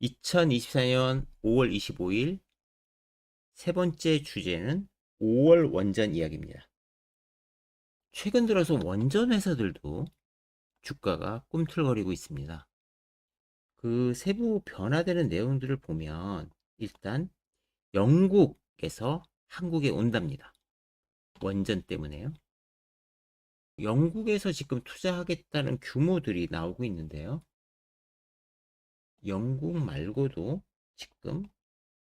2024년 5월 25일 세 번째 주제는 5월 원전 이야기입니다. 최근 들어서 원전 회사들도 주가가 꿈틀거리고 있습니다. 그 세부 변화되는 내용들을 보면 일단 영국에서 한국에 온답니다. 원전 때문에요. 영국에서 지금 투자하겠다는 규모들이 나오고 있는데요. 영국 말고도 지금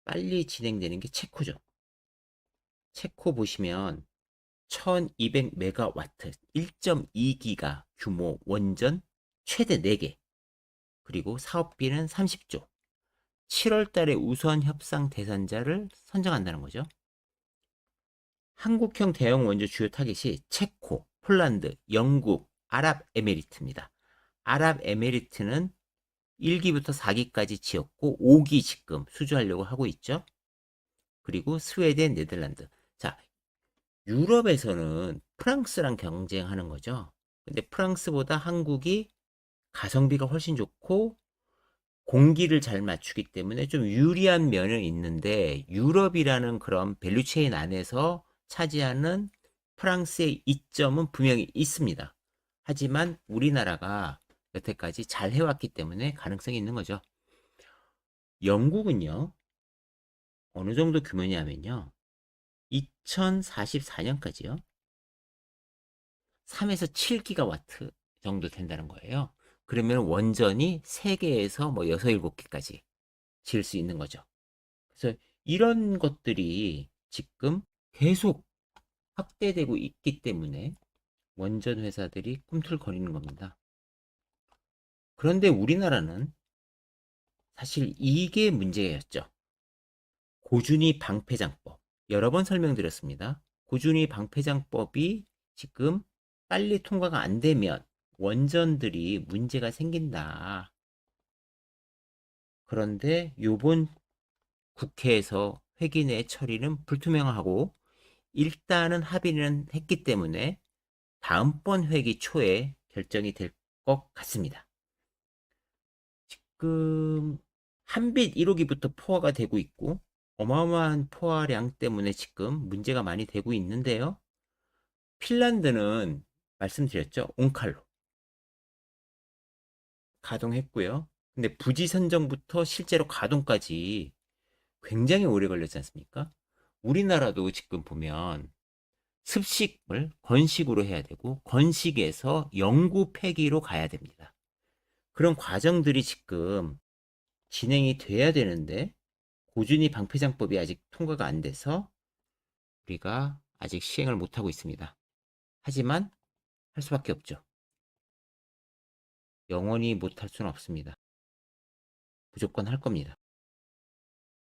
빨리 진행되는 게 체코죠. 체코 보시면 1200메가와트 1.2기가 규모 원전 최대 4개, 그리고 사업비는 30조, 7월 달에 우선 협상 대상자를 선정한다는 거죠. 한국형 대형 원전 주요 타겟이 체코, 폴란드, 영국, 아랍에미리트입니다. 아랍에미리트는 1기부터 4기까지 지었고 5기 지금 수주하려고 하고 있죠. 그리고 스웨덴, 네덜란드. 자, 유럽에서는 프랑스랑 경쟁하는 거죠. 근데 프랑스보다 한국이 가성비가 훨씬 좋고 공기를 잘 맞추기 때문에 좀 유리한 면은 있는데, 유럽이라는 그런 밸류체인 안에서 차지하는 프랑스의 이점은 분명히 있습니다. 하지만 우리나라가 여태까지 잘 해왔기 때문에 가능성이 있는 거죠. 영국은요, 어느 정도 규모냐면요, 2044년까지요 3에서 7기가와트 정도 된다는 거예요. 그러면 원전이 3개에서 뭐 6, 7개까지 지을 수 있는 거죠. 그래서 이런 것들이 지금 계속 확대되고 있기 때문에 원전 회사들이 꿈틀거리는 겁니다. 그런데 우리나라는 사실 이게 문제였죠. 고준위 방패장법. 여러 번 설명드렸습니다. 고준위 방패장법이 지금 빨리 통과가 안 되면 원전들이 문제가 생긴다. 그런데 요번 국회에서 회기 내 처리는 불투명하고 일단은 합의는 했기 때문에 다음번 회기 초에 결정이 될 것 같습니다. 지금 한빛 1호기부터 포화가 되고 있고 어마어마한 포화량 때문에 지금 문제가 많이 되고 있는데요. 핀란드는 말씀드렸죠. 온칼로 가동했고요. 근데 부지 선정부터 실제로 가동까지 굉장히 오래 걸렸지 않습니까? 우리나라도 지금 보면 습식을 건식으로 해야 되고 건식에서 영구 폐기로 가야 됩니다. 그런 과정들이 지금 진행이 돼야 되는데 고준위 방패장법이 아직 통과가 안 돼서 우리가 아직 시행을 못하고 있습니다. 하지만 할 수밖에 없죠. 영원히 못할 수는 없습니다. 무조건 할 겁니다.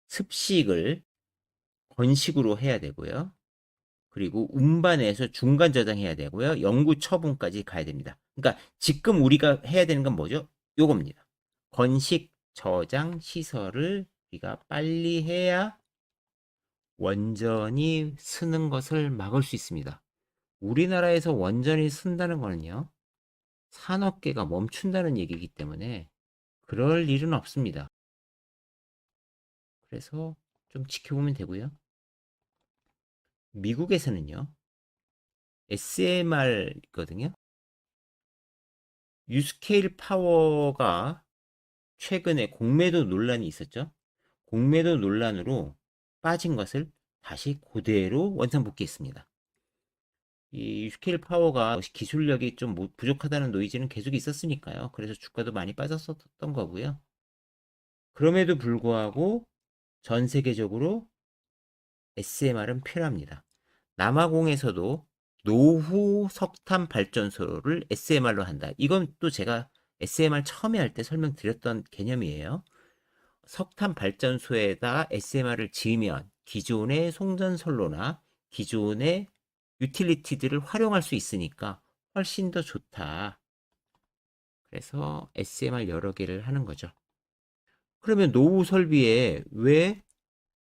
습식을 건식으로 해야 되고요. 그리고 운반해서 중간 저장해야 되고요. 영구 처분까지 가야 됩니다. 그러니까 지금 우리가 해야 되는 건 뭐죠? 요겁니다. 건식 저장 시설을 우리가 빨리 해야 원전이 쓰는 것을 막을 수 있습니다. 우리나라에서 원전이 쓴다는 거는요, 산업계가 멈춘다는 얘기이기 때문에 그럴 일은 없습니다. 그래서 좀 지켜보면 되고요. 미국에서는요, SMR거든요. 유스케일 파워가 최근에 공매도 논란이 있었죠. 공매도 논란으로 빠진 것을 다시 그대로 원상복귀했습니다. 이 유스케일 파워가 기술력이 좀 부족하다는 노이즈는 계속 있었으니까요. 그래서 주가도 많이 빠졌었던 거고요. 그럼에도 불구하고 전 세계적으로 SMR은 필요합니다. 남아공에서도 노후 석탄 발전소를 SMR로 한다. 이건 또 제가 SMR 처음에 할 때 설명드렸던 개념이에요. 석탄 발전소에다 SMR을 지으면 기존의 송전선로나 기존의 유틸리티들을 활용할 수 있으니까 훨씬 더 좋다. 그래서 SMR 여러 개를 하는 거죠. 그러면 노후 설비에 왜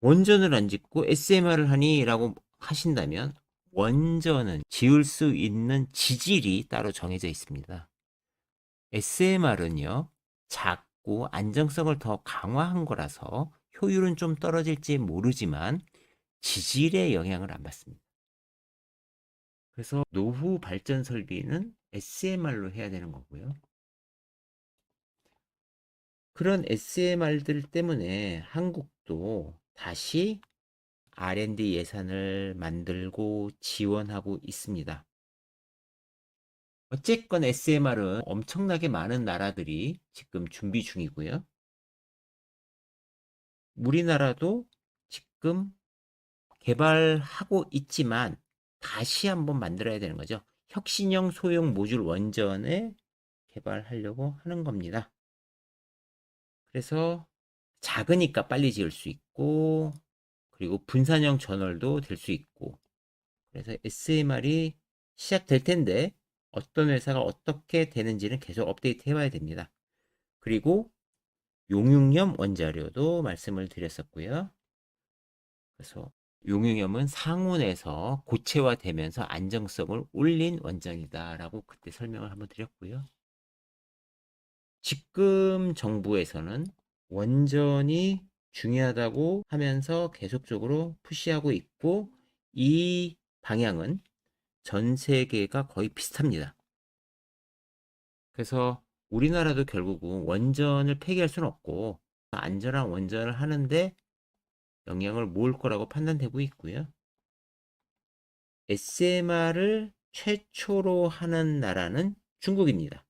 원전을 안 짓고 SMR을 하니? 라고 하신다면, 원전은 지을 수 있는 지질이 따로 정해져 있습니다. SMR은요, 잡고 안정성을 더 강화한 거라서 효율은 좀 떨어질지 모르지만 지질에 영향을 안 받습니다. 그래서 노후 발전 설비는 SMR로 해야 되는 거고요. 그런 SMR들 때문에 한국도 다시 R&D 예산을 만들고 지원하고 있습니다. 어쨌건 SMR은 엄청나게 많은 나라들이 지금 준비 중이고요. 우리나라도 지금 개발하고 있지만 다시 한번 만들어야 되는 거죠. 혁신형 소형 모듈 원전을 개발하려고 하는 겁니다. 그래서 작으니까 빨리 지을 수 있고, 그리고 분산형 전월도 될 수 있고, 그래서 SMR이 시작될 텐데 어떤 회사가 어떻게 되는지는 계속 업데이트 해봐야 됩니다. 그리고 용융염 원자료도 말씀을 드렸었고요. 그래서 용융염은 상온에서 고체화되면서 안정성을 올린 원전이다라고 그때 설명을 한번 드렸고요. 지금 정부에서는 원전이 중요하다고 하면서 계속적으로 푸시하고 있고, 이 방향은 전 세계가 거의 비슷합니다. 그래서 우리나라도 결국은 원전을 폐기할 수는 없고 안전한 원전을 하는데 영향을 모을 거라고 판단되고 있고요. SMR을 최초로 하는 나라는 중국입니다.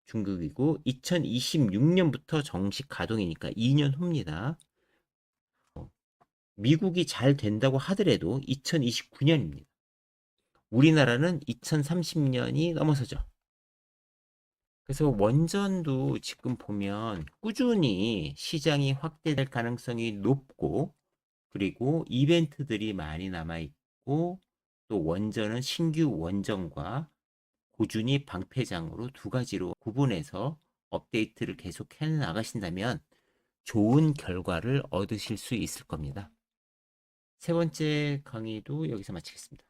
중국이고 2026년부터 정식 가동이니까 2년 후입니다. 미국이 잘 된다고 하더라도 2029년입니다. 우리나라는 2030년이 넘어서죠. 그래서 원전도 지금 보면 꾸준히 시장이 확대될 가능성이 높고, 그리고 이벤트들이 많이 남아있고, 또 원전은 신규 원전과 고준위 방패장으로 두 가지로 구분해서 업데이트를 계속 해 나가신다면 좋은 결과를 얻으실 수 있을 겁니다. 세 번째 강의도 여기서 마치겠습니다.